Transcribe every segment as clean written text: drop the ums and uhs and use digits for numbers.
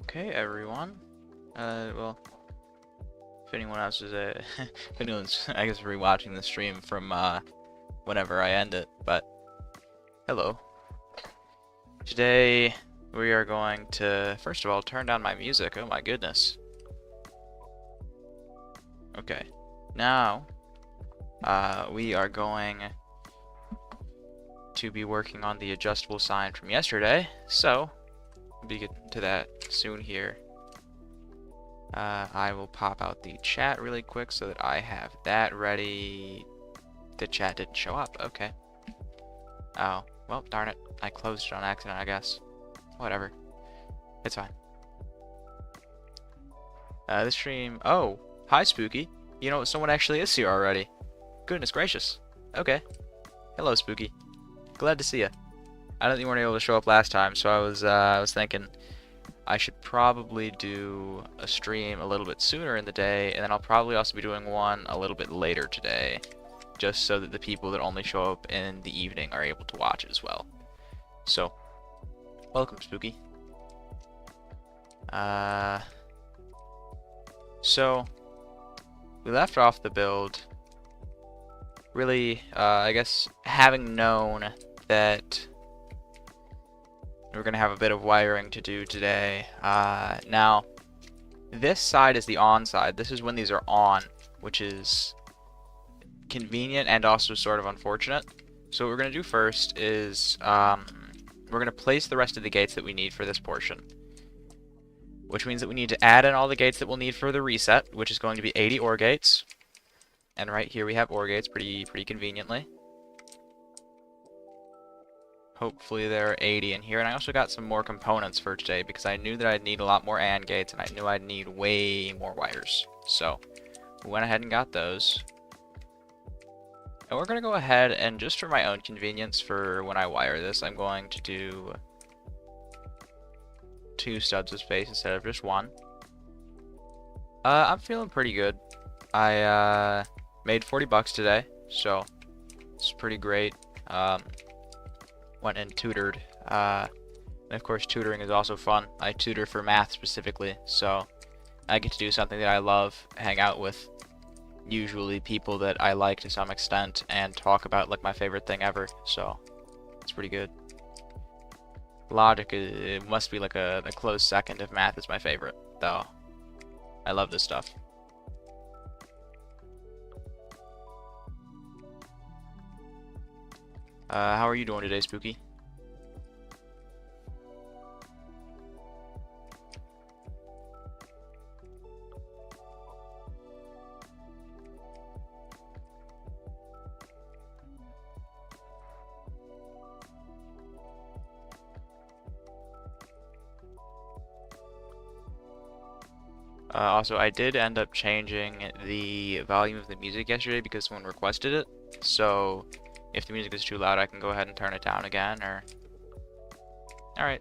Okay, everyone. Well, if anyone else is if anyone's, I guess, rewatching the stream from whenever I end it, but hello. Today we are going to, first of all, turn down my music. Oh my goodness. Okay, now we are going to be working on the adjustable sign from yesterday, so we'll be getting to that soon here. I will pop out the chat really quick so that I have that ready. The chat didn't show up. Okay. Oh, well, darn it. I closed it on accident, I guess. Whatever. It's fine. This stream... Oh, hi, Spooky. You know, someone actually is here already. Goodness gracious. Okay. Hello, Spooky. Glad to see you. I don't think you weren't able to show up last time, so I was thinking I should probably do a stream a little bit sooner in the day, and then I'll probably also be doing one a little bit later today, just so that the people that only show up in the evening are able to watch it as well. So, welcome, Spooky. So, we left off the build, really, I guess, having known that we're going to have a bit of wiring to do today. Now, this side is the on side. This is when these are on, which is convenient and also sort of unfortunate. So what we're going to do first is we're going to place the rest of the gates that we need for this portion, which means that we need to add in all the gates that we'll need for the reset, which is going to be 80 OR gates. And right here we have OR gates pretty conveniently. Hopefully there are 80 in here, and I also got some more components for today because I knew that I'd need a lot more AND gates, and I knew I'd need way more wires. So we went ahead and got those. And we're going to go ahead and, just for my own convenience for when I wire this, I'm going to do 2 stubs of space instead of just 1. I'm feeling pretty good. I made 40 bucks today, so it's pretty great. Went and tutored. And of course, tutoring is also fun. I tutor for math specifically, so I get to do something that I love, hang out with usually people that I like to some extent, and talk about like my favorite thing ever, so it's pretty good. Logic, it must be like a close second if math is my favorite, though. I love this stuff. How are you doing today, Spooky? Also, I did end up changing the volume of the music yesterday because someone requested it. So, if the music is too loud, I can go ahead and turn it down again, or... Alright.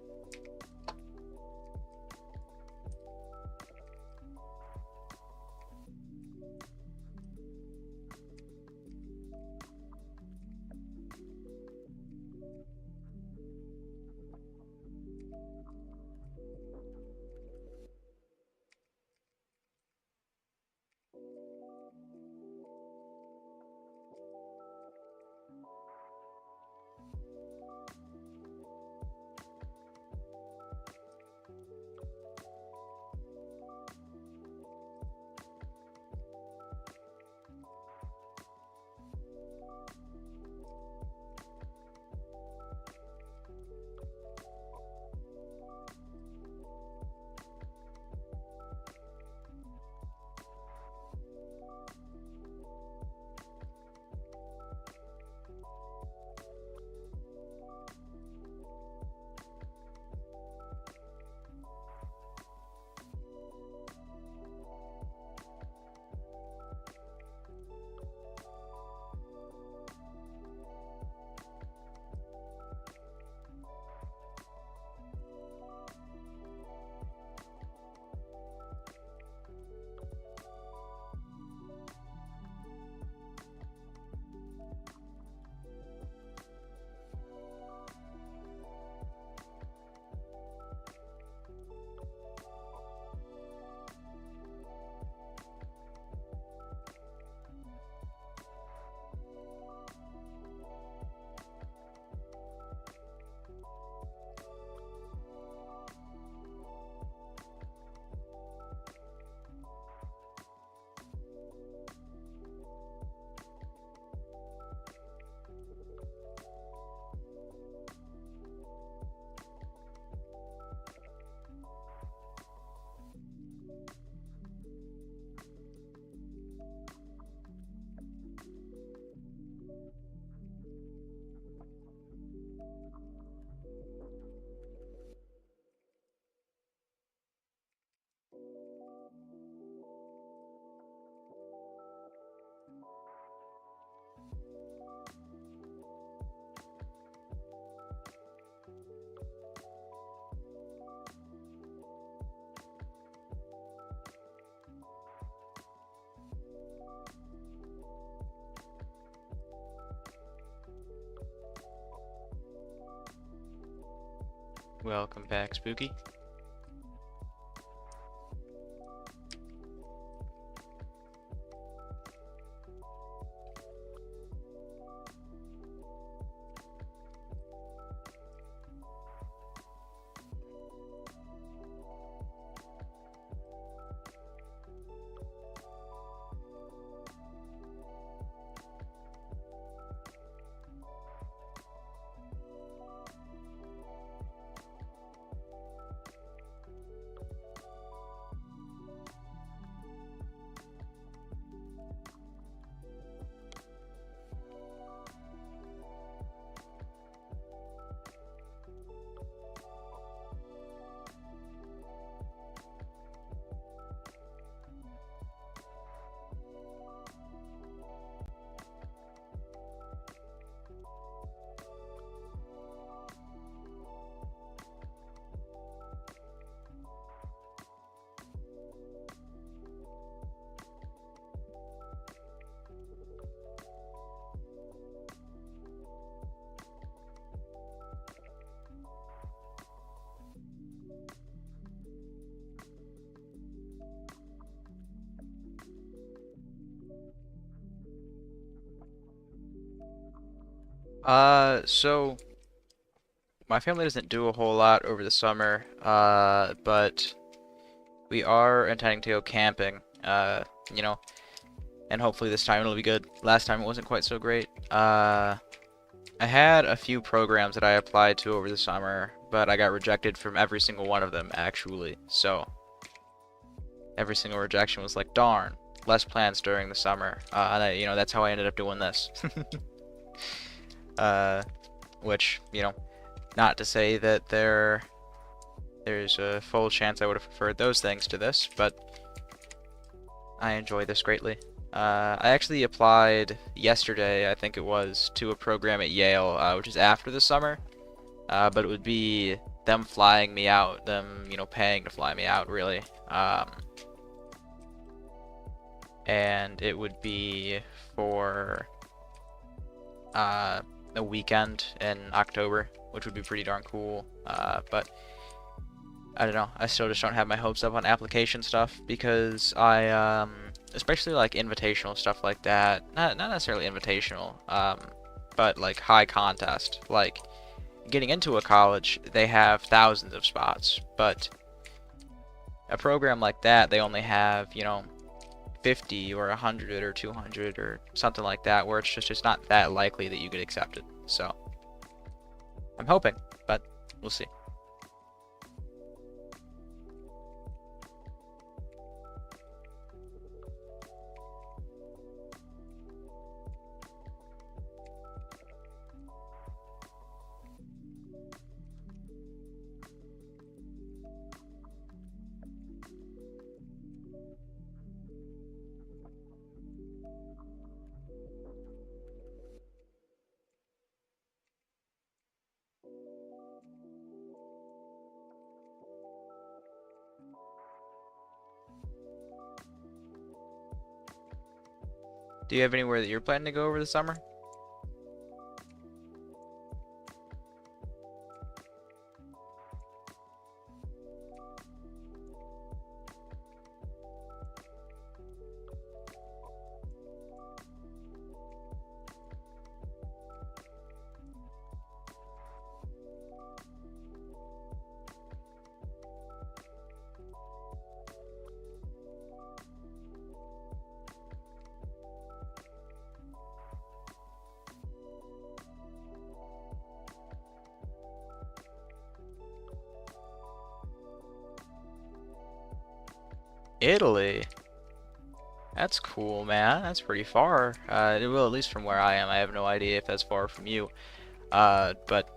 Welcome back, Spooky. So my family doesn't do a whole lot over the summer, but we are intending to go camping, you know, and hopefully this time it'll be good. Last time it wasn't quite so great. I had a few programs that I applied to over the summer, but I got rejected from every single one of them, actually. So every single rejection was like, darn, less plans during the summer. And that's how I ended up doing this. uh, which, not to say that there's a full chance I would have preferred those things to this, but I enjoy this greatly. I actually applied yesterday, I think it was, to a program at Yale, which is after the summer, but it would be them flying me out, them, paying to fly me out, really. And it would be for a weekend in October, which would be pretty darn cool. But I don't know. I still just don't have my hopes up on application stuff because especially like invitational stuff like that. Not necessarily invitational, but like high contest. Like getting into a college, they have thousands of spots, but a program like that, they only have 50 or 100 or 200 or something like that, where it's not that likely that you get accepted. So I'm hoping, but we'll see. Do you have anywhere that you're planning to go over the summer? Italy. That's cool, man. That's pretty far. Well, at least from where I am. I have no idea if that's far from you. But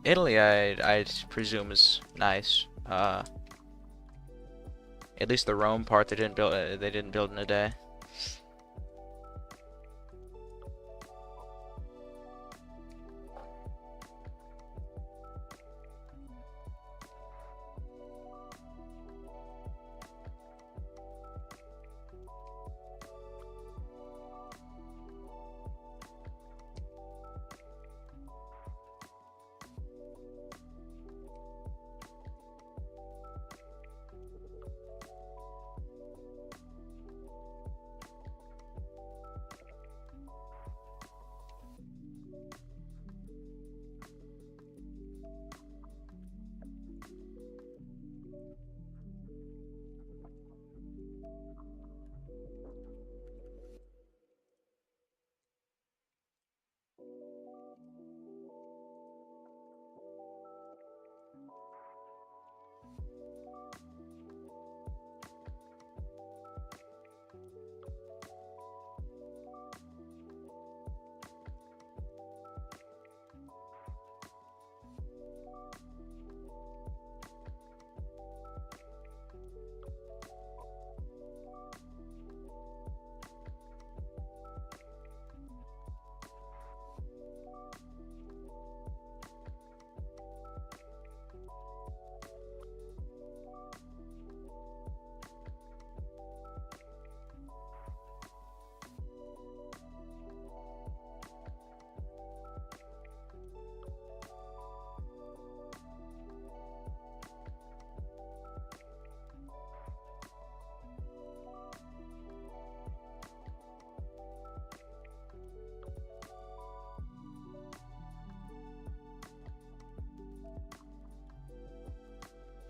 Italy, I presume is nice. At least the Rome part they didn't build in a day.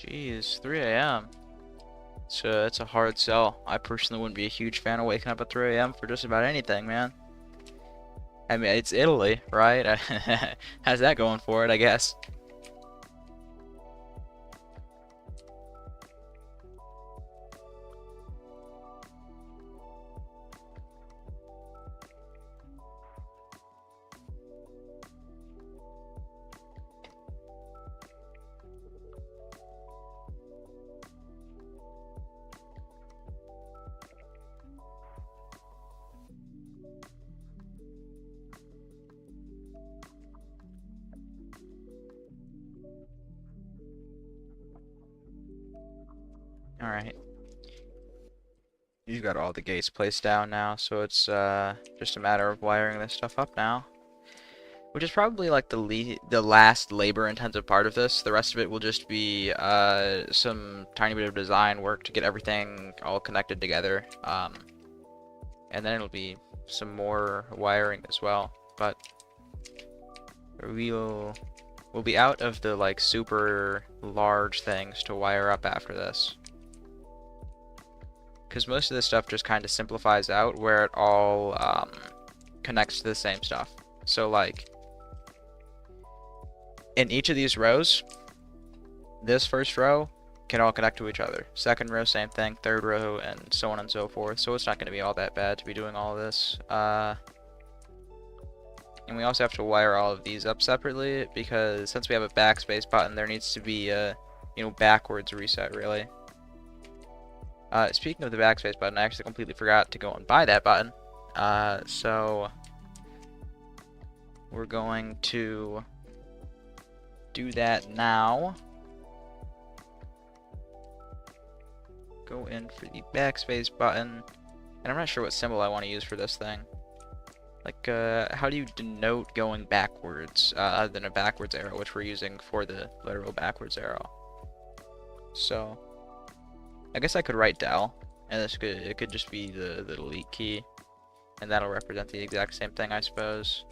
Jeez, 3 a.m. So it's a hard sell. I personally wouldn't be a huge fan of waking up at 3 a.m. for just about anything, man. I mean, it's Italy, right? How's that going for it, I guess? Alright. You've got all the gates placed down now, so it's just a matter of wiring this stuff up now. Which is probably like the last labor-intensive part of this. The rest of it will just be some tiny bit of design work to get everything all connected together. And then it'll be some more wiring as well. But we'll be out of the like super large things to wire up after this. Because most of this stuff just kind of simplifies out where it all connects to the same stuff. So like in each of these rows, this first row can all connect to each other. Second row, same thing. Third row, and so on and so forth. So it's not going to be all that bad to be doing all of this. And we also have to wire all of these up separately because since we have a backspace button, there needs to be a backwards reset really. Speaking of the backspace button, I actually completely forgot to go and buy that button. So we're going to do that now. Go in for the backspace button. And I'm not sure what symbol I want to use for this thing. Like, how do you denote going backwards, other than a backwards arrow, which we're using for the literal backwards arrow. So I guess I could write del, and it could just be the delete key, and that'll represent the exact same thing, I suppose.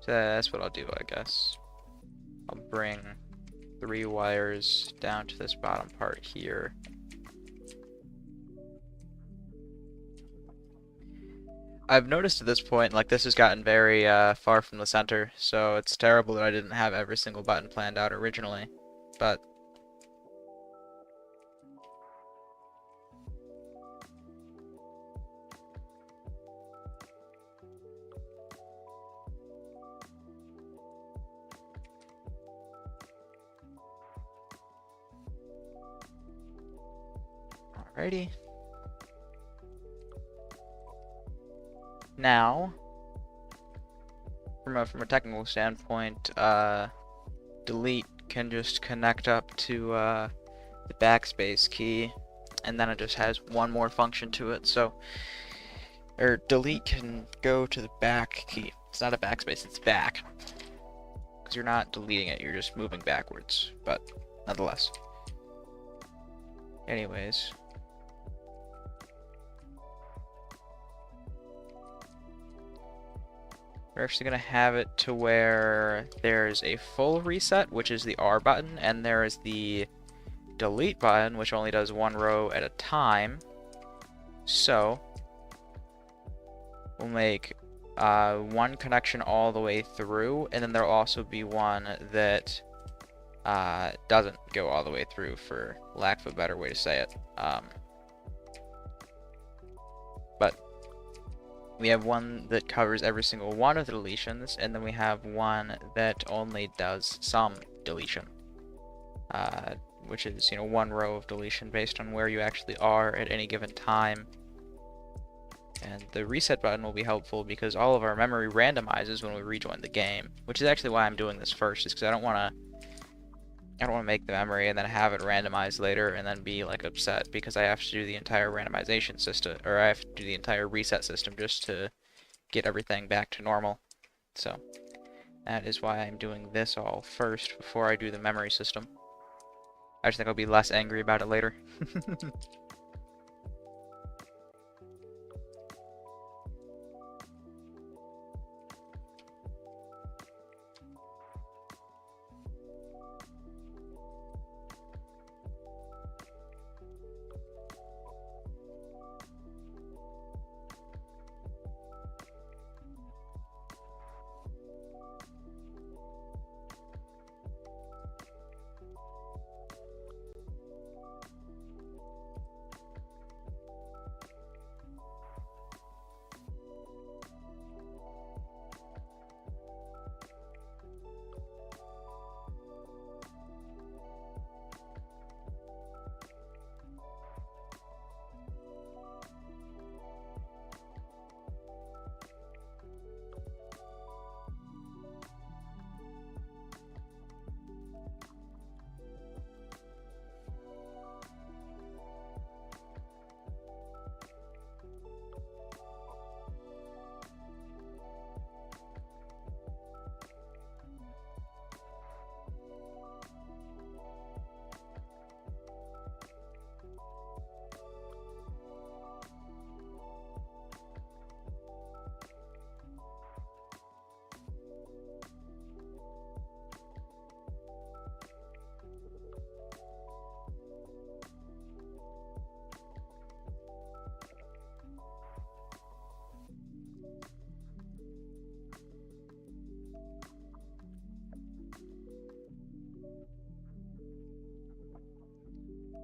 So that's what I'll do, I guess. I'll bring 3 wires down to this bottom part here. I've noticed at this point, like, this has gotten very far from the center, so it's terrible that I didn't have every single button planned out originally, but alrighty. Now, from a technical standpoint, delete can just connect up to the backspace key, and then it just has one more function to it. So, or delete can go to the back key. It's not a backspace, it's back. Because you're not deleting it, you're just moving backwards. But nonetheless. Anyways. We're actually going to have it to where there's a full reset, which is the R button, and there is the delete button, which only does 1 row at a time. So, we'll make one connection all the way through, and then there'll also be one that doesn't go all the way through, for lack of a better way to say it. But we have one that covers every single one of the deletions, and then we have one that only does some deletion, which is, 1 row of deletion based on where you actually are at any given time. And the reset button will be helpful because all of our memory randomizes when we rejoin the game, which is actually why I'm doing this first, is because I don't want to make the memory and then have it randomized later and then be like upset because I have to do the entire randomization system, or I have to do the entire reset system just to get everything back to normal. So that is why I'm doing this all first before I do the memory system. I just think I'll be less angry about it later.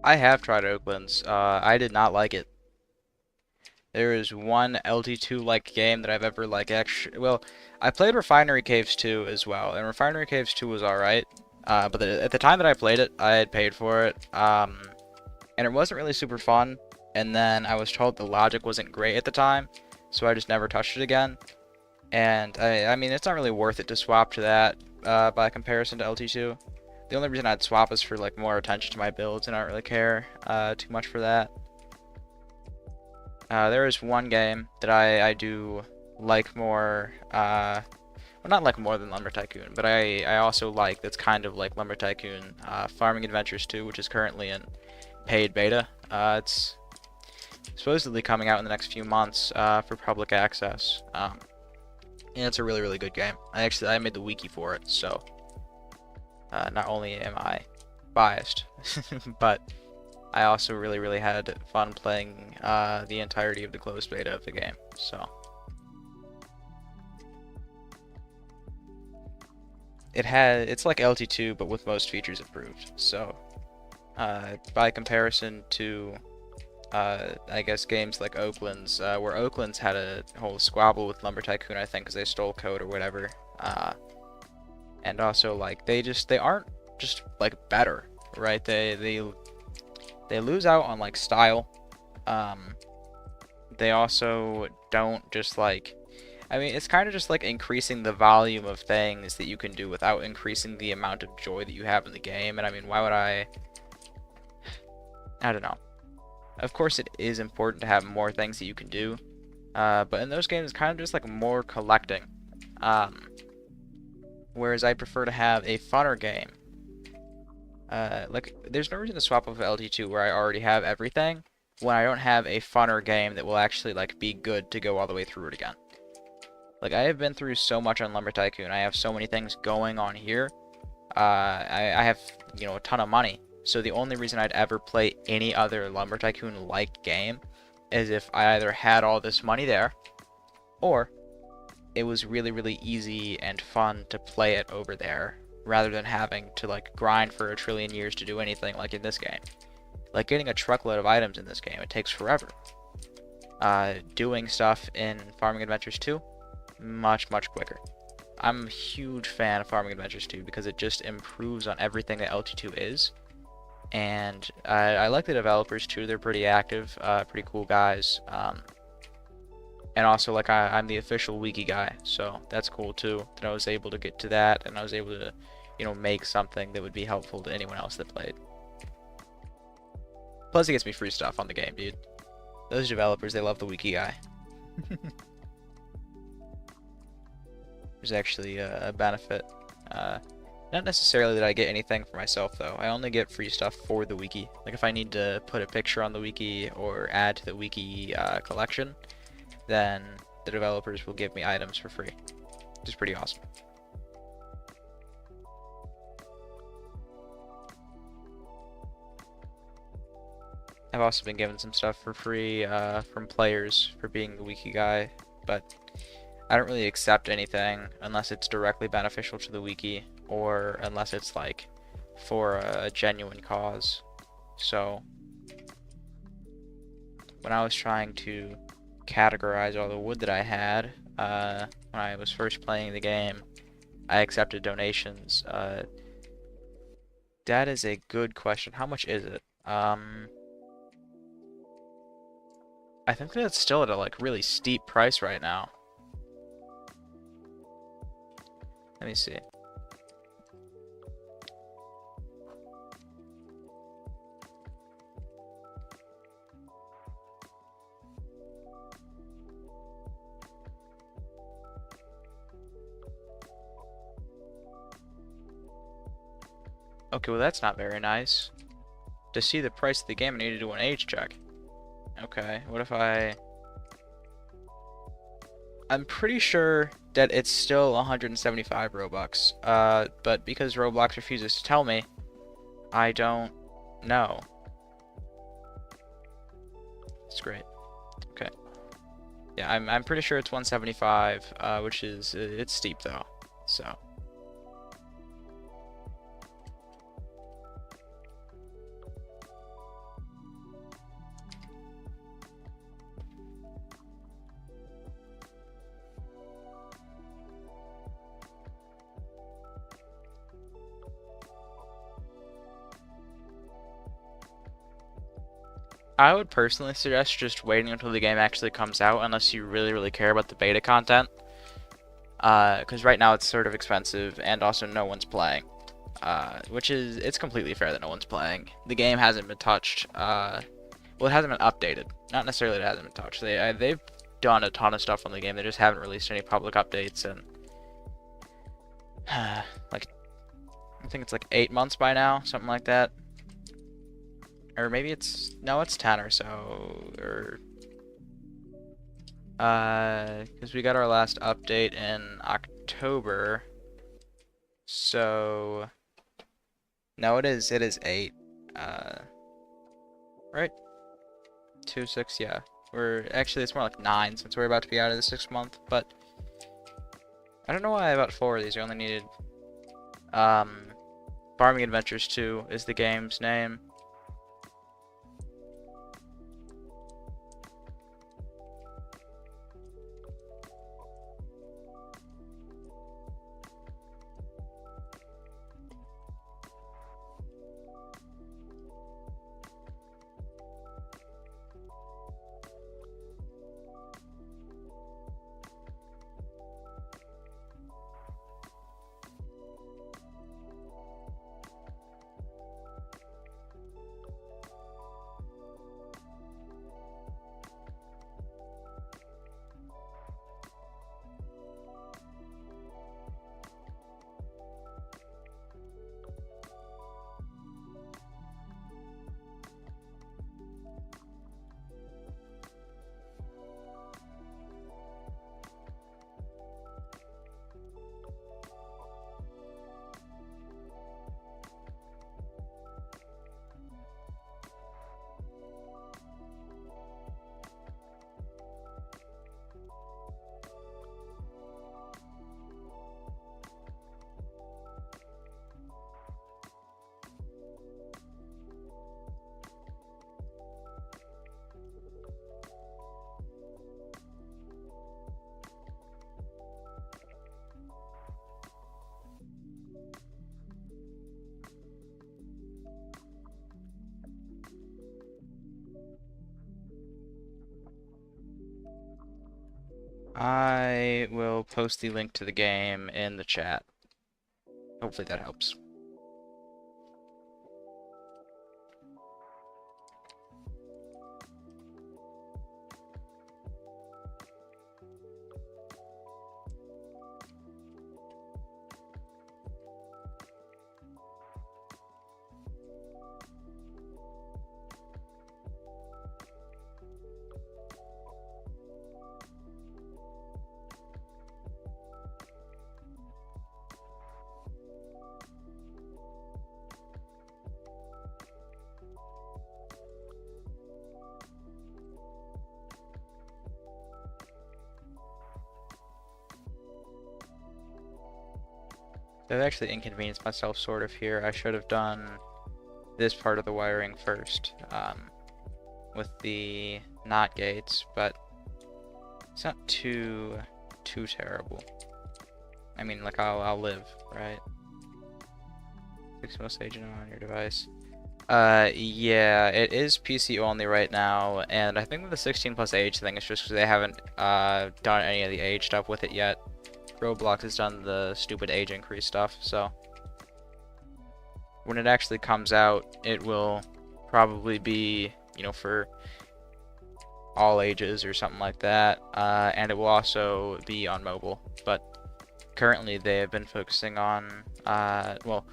I have tried Oakland's. I did not like it. There is one LT2 like game that I've ever like actually. Well, I played Refinery Caves 2 as well, and Refinery Caves 2 was alright. But at the time that I played it, I had paid for it. And it wasn't really super fun. And then I was told the logic wasn't great at the time, so I just never touched it again. And I mean, it's not really worth it to swap to that by comparison to LT2. The only reason I'd swap is for like more attention to my builds, and I don't really care too much for that. There is one game that I do like more, well, not like more than Lumber Tycoon, but I also like that's kind of like Lumber Tycoon, Farming Adventures 2, which is currently in paid beta. It's supposedly coming out in the next few months for public access. And it's a really, really good game. I made the wiki for it, so not only am I biased, but I also really, really had fun playing the entirety of the closed beta of the game. So it's like LT2 but with most features improved. So by comparison to I guess games like Oakland's, where Oakland's had a whole squabble with Lumber Tycoon, I think, because they stole code or whatever. And also like they aren't just like better, right? They lose out on like style. They also don't just like, I mean, it's kind of just like increasing the volume of things that you can do without increasing the amount of joy that you have in the game. And I mean, why would I don't know. Of course it is important to have more things that you can do. But in those games, it's kind of just like more collecting. Whereas I prefer to have a funner game. Like, there's no reason to swap off LT2 where I already have everything when I don't have a funner game that will actually like be good to go all the way through it again. Like, I have been through so much on Lumber Tycoon. I have so many things going on here. I have, you know, a ton of money. So the only reason I'd ever play any other Lumber Tycoon-like game is if I either had all this money there, or it was really, really easy and fun to play it over there, rather than having to like grind for a trillion years to do anything like in this game. Like getting a truckload of items in this game, it takes forever. Doing stuff in Farming Adventures 2, much, much quicker. I'm a huge fan of Farming Adventures 2 because it just improves on everything that LT2 is. And I like the developers too. They're pretty active, pretty cool guys. And also, like, I'm the official wiki guy, so that's cool too. That I was able to get to that, and I was able to, you know, make something that would be helpful to anyone else that played. Plus, it gets me free stuff on the game, dude. Those developers, they love the wiki guy. There's actually a benefit. Not necessarily that I get anything for myself, though. I only get free stuff for the wiki. Like, if I need to put a picture on the wiki or add to the wiki collection, then the developers will give me items for free, which is pretty awesome. I've also been given some stuff for free from players for being the wiki guy, but I don't really accept anything unless it's directly beneficial to the wiki, or unless it's like for a genuine cause. So when I was trying to categorize all the wood that I had when I was first playing the game, I accepted donations. That is a good question. How much is it? I think that it's still at a like really steep price right now. Let me see. Okay, well that's not very nice. To see the price of the game, I need to do an age check. Okay, what if I'm pretty sure that it's still 175 Robux, but because Roblox refuses to tell me, I don't know. That's great. Okay. Yeah, I'm pretty sure it's 175, which is, it's steep though, so. I would personally suggest just waiting until the game actually comes out, unless you really, really care about the beta content. Because right now it's sort of expensive, and also no one's playing. Which is, it's completely fair that no one's playing. The game hasn't been touched. Well, it hasn't been updated. Not necessarily it hasn't been touched. They've done a ton of stuff on the game. They just haven't released any public updates, and like, I think it's like 8 months by now, something like that. Or maybe it's, no, it's 10 or so, or, because we got our last update in October, so, no, it is 8, right? 2, 6, yeah. Actually, it's more like 9, since we're about to be out of the 6th month, but, I don't know why I bought 4 of these. I only needed, Farming Adventures 2 is the game's name. I will post the link to the game in the chat. Hopefully that helps. I've actually inconvenienced myself sort of here. I should have done this part of the wiring first, with the NOT gates, but it's not too terrible. I mean, like, I'll live, right? Fix most agent on your device. Yeah, it is PC only right now, and I think with the 16 plus age thing, it's just because they haven't done any of the age stuff with it yet. Roblox has done the stupid age increase stuff, so when it actually comes out, it will probably be, you know, for all ages or something like that, and it will also be on mobile, but currently they have been focusing on, well,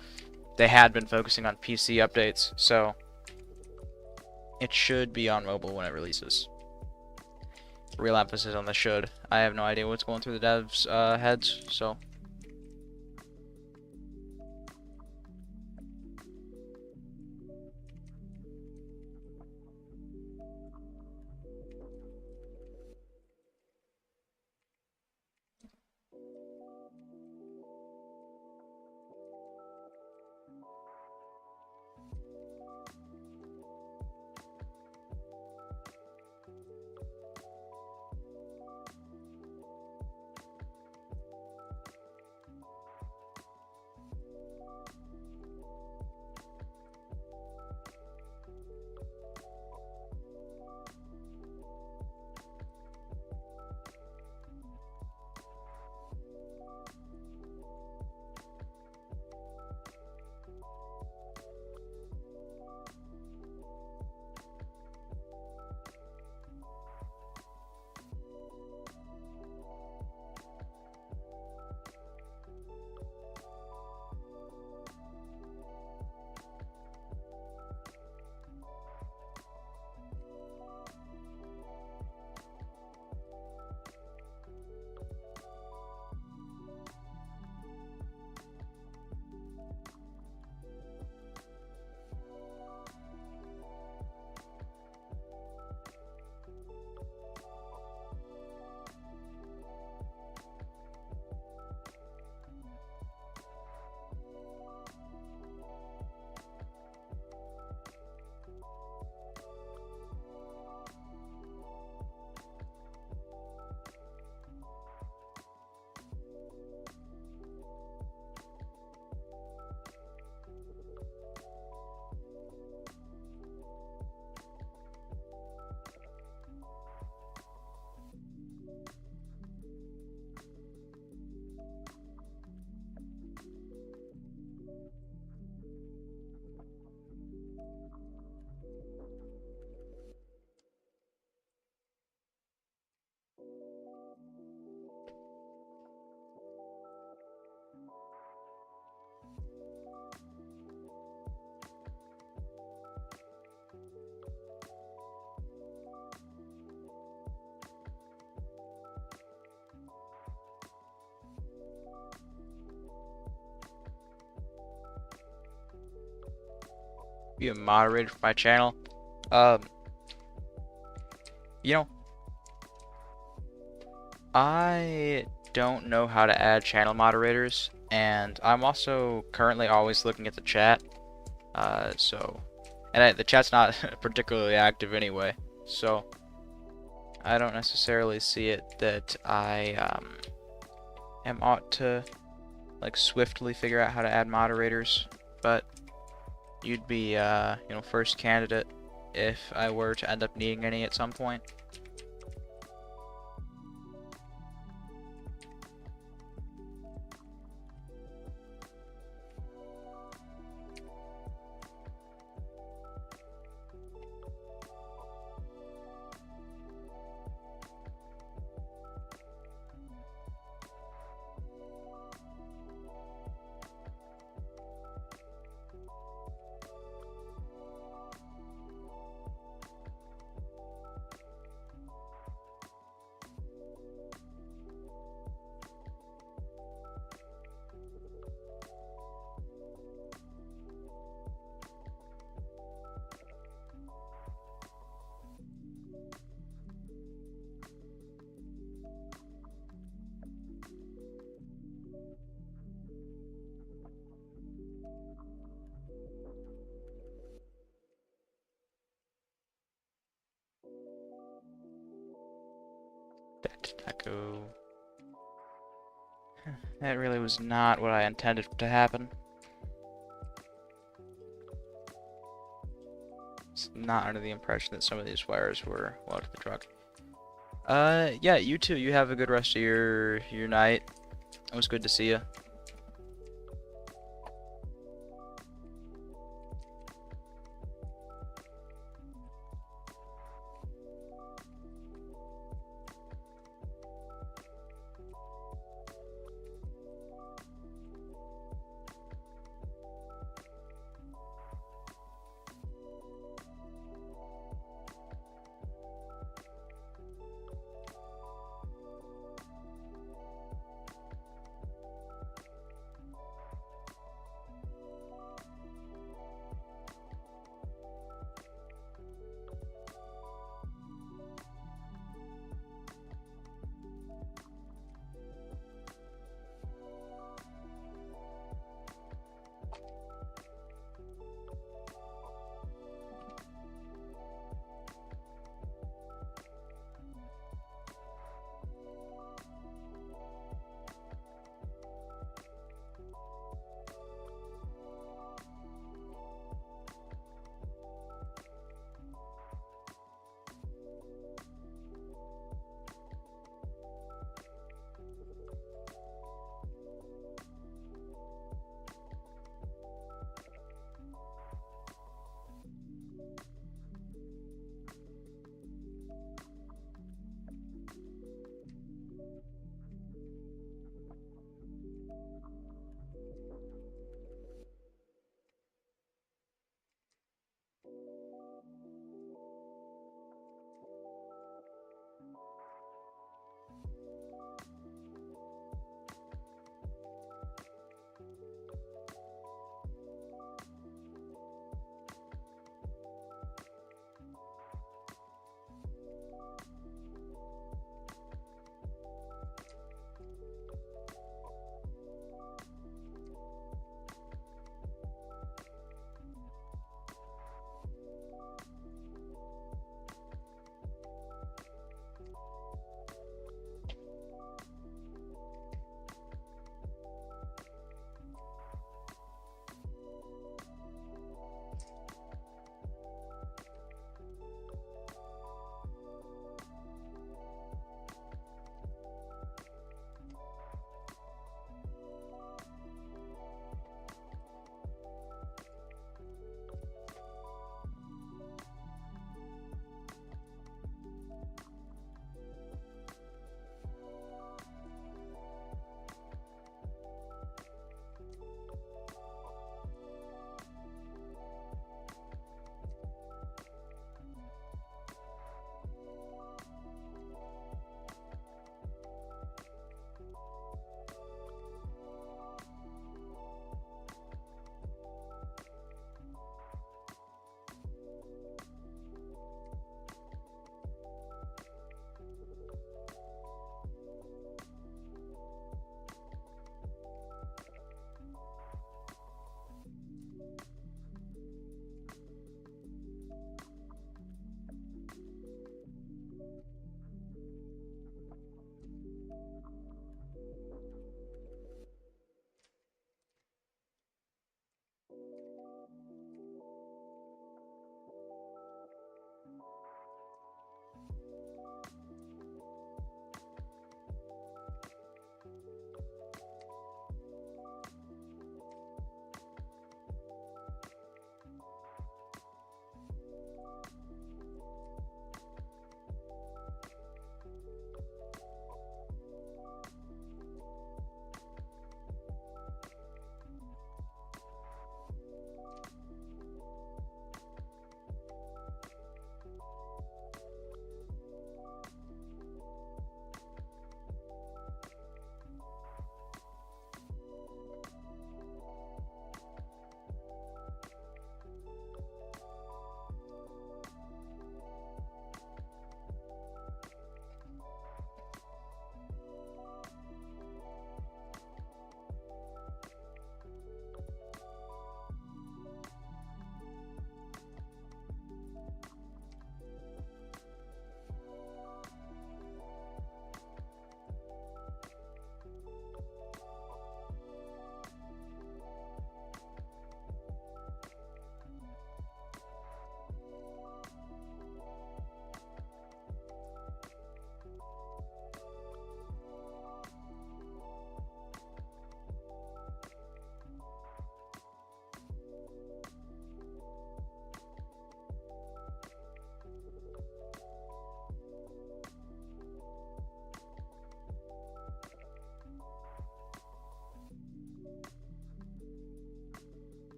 they had been focusing on PC updates, so it should be on mobile when it releases. Real emphasis on the should. I have no idea what's going through the devs' heads, so. be a moderator for my channel. Um, you know, I don't know how to add channel moderators, and I'm also currently always looking at the chat. The chat's not particularly active anyway, so I don't necessarily see it that I am ought to like swiftly figure out how to add moderators, but you'd be first candidate if I were to end up needing any at some point. That did not go. That really was not what I intended to happen. It's not under the impression that some of these wires were welded to the truck. Yeah, you too. You have a good rest of your night. It was good to see you.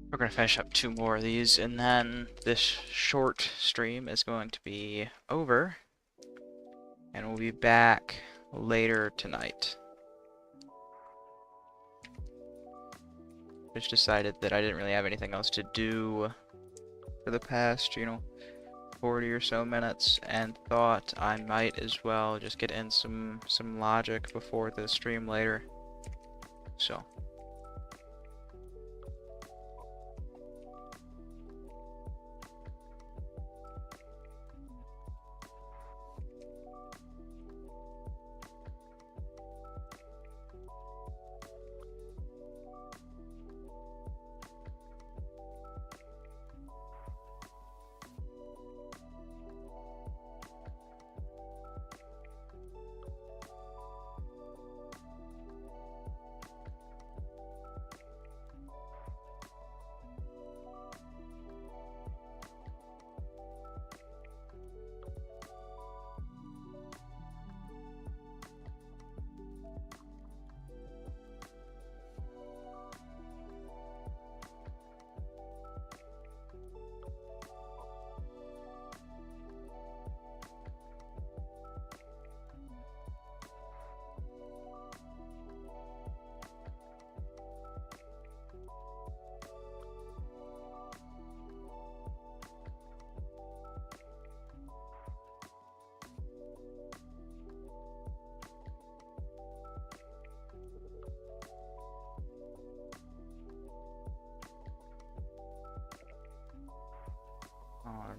We're going to finish up 2 more of these, and then this short stream is going to be over, and we'll be back later tonight. Just decided that I didn't really have anything else to do for the past, 40 or so minutes, and thought I might as well just get in some logic before the stream later. So.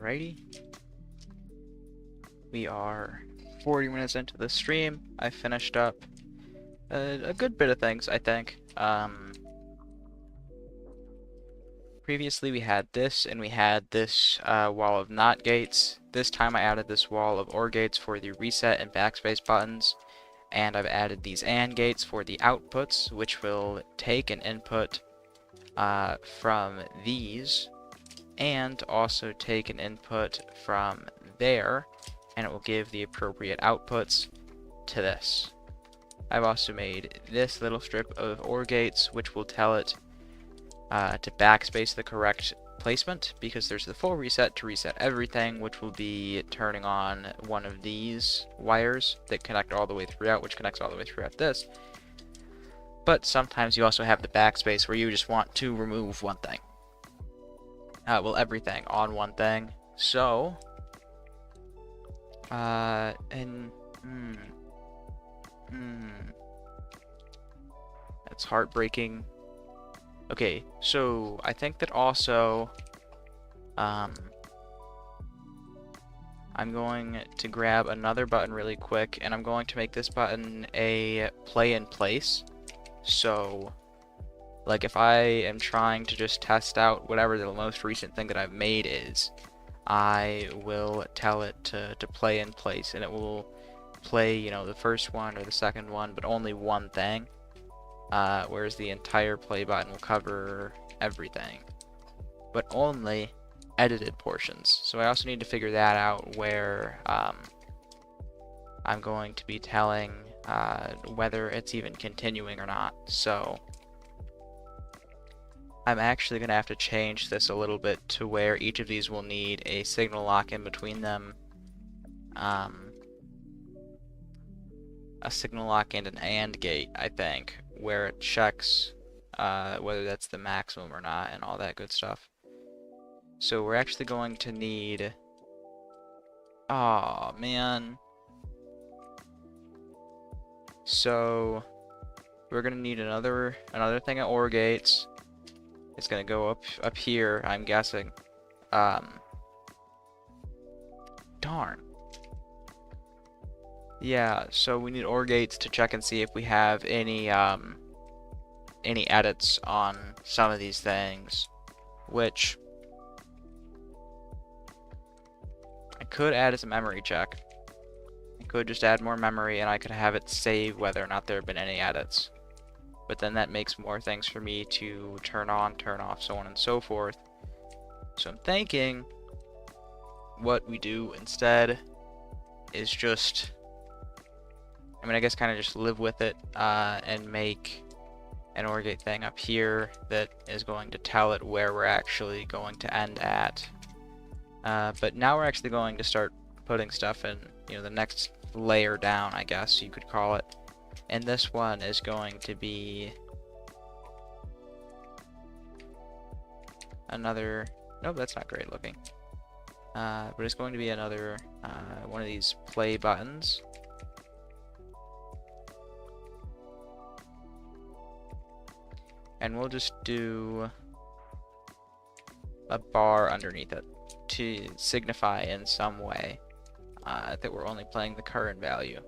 Alrighty. We are 40 minutes into the stream. I finished up a good bit of things, I think. Previously we had this, and we had this wall of NOT gates. This time I added this wall of OR gates for the reset and backspace buttons, and I've added these AND gates for the outputs, which will take an input from these, and also take an input from there, and it will give the appropriate outputs to this. I've also made this little strip of OR gates, which will tell it to backspace the correct placement, because there's the full reset to reset everything, which will be turning on one of these wires that connect all the way throughout, which connects all the way throughout this. But sometimes you also have the backspace where you just want to remove one thing. Well, everything on one thing. So, that's heartbreaking. Okay, so I think that also, I'm going to grab another button really quick, and I'm going to make this button a play in place. So, like, if I am trying to just test out whatever the most recent thing that I've made is, I will tell it to play in place, and it will play, the first one or the second one, but only one thing, whereas the entire play button will cover everything, but only edited portions. So I also need to figure that out, where I'm going to be telling whether it's even continuing or not. So I'm actually going to have to change this a little bit to where each of these will need a signal lock in between them. A signal lock and an AND gate, I think, where it checks whether that's the maximum or not and all that good stuff. So we're actually going to need... Aw, man. So we're going to need another thing of OR gates. It's gonna go up here, I'm guessing. Darn. Yeah, so we need OR gates to check and see if we have any edits on some of these things, which I could add as a memory check. I could just add more memory, and I could have it save whether or not there have been any edits. But then that makes more things for me to turn on, turn off, so on and so forth. So I'm thinking what we do instead is just, I guess kind of just live with it and make an OR gate thing up here that is going to tell it where we're actually going to end at. But now we're actually going to start putting stuff in, the next layer down, I guess you could call it. And this one is going to be another, nope, that's not great looking. But it's going to be another one of these play buttons. And we'll just do a bar underneath it to signify in some way that we're only playing the current value.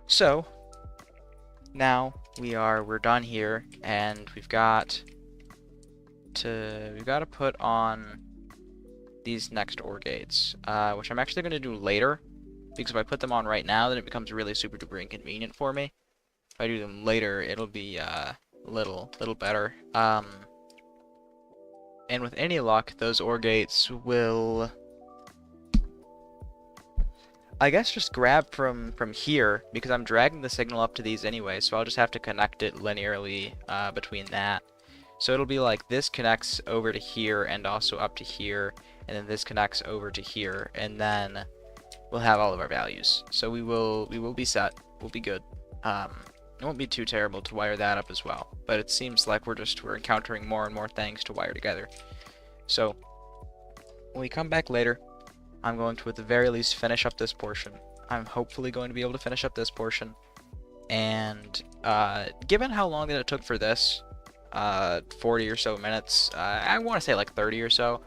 So now we're done here, and we've got to put on these next OR gates, which I'm actually going to do later, because if I put them on right now, then it becomes really super duper inconvenient for me. If I do them later, it'll be a little better. And with any luck, those OR gates will, I guess, just grab from here, because I'm dragging the signal up to these anyway, so I'll just have to connect it linearly between that. So it'll be like this connects over to here and also up to here, and then this connects over to here, and then we'll have all of our values. So we will be set. We'll be good. It won't be too terrible to wire that up as well, but it seems like we're encountering more and more things to wire together. So when we come back later, I'm going to at the very least finish up this portion. I'm hopefully going to be able to finish up this portion, and given how long that it took for this, 40 or so minutes, I want to say like 30 or so,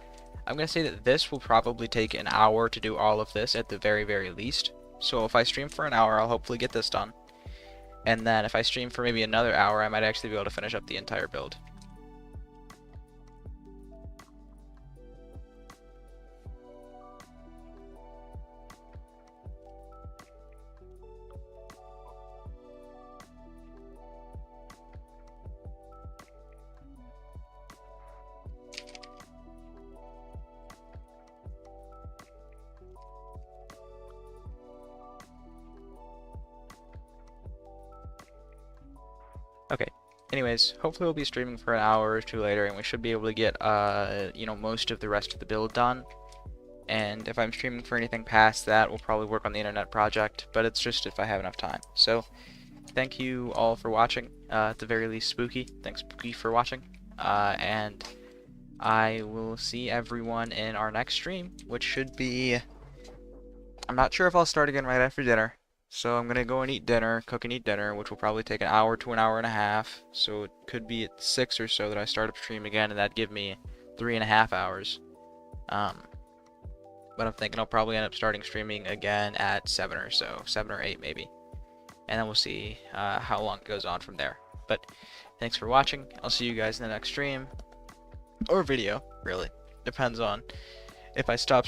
I'm going to say that this will probably take an hour to do all of this at the very least. So if I stream for an hour, I'll hopefully get this done. And then if I stream for maybe another hour, I might actually be able to finish up the entire build. Okay, anyways, hopefully we'll be streaming for an hour or two later, and we should be able to get, most of the rest of the build done. And if I'm streaming for anything past that, we'll probably work on the internet project, but it's just if I have enough time. So, thank you all for watching, at the very least Spooky. Thanks Spooky for watching, and I will see everyone in our next stream, which should be, I'm not sure if I'll start again right after dinner. So I'm gonna go and eat dinner, cook and eat dinner, which will probably take an hour to an hour and a half. So it could be at 6 or so that I start up stream again, and that'd give me 3.5 hours. But I'm thinking I'll probably end up starting streaming again at 7 or so, 7 or 8 maybe. And then we'll see how long it goes on from there. But thanks for watching. I'll see you guys in the next stream. Or video, really. Depends on if I stop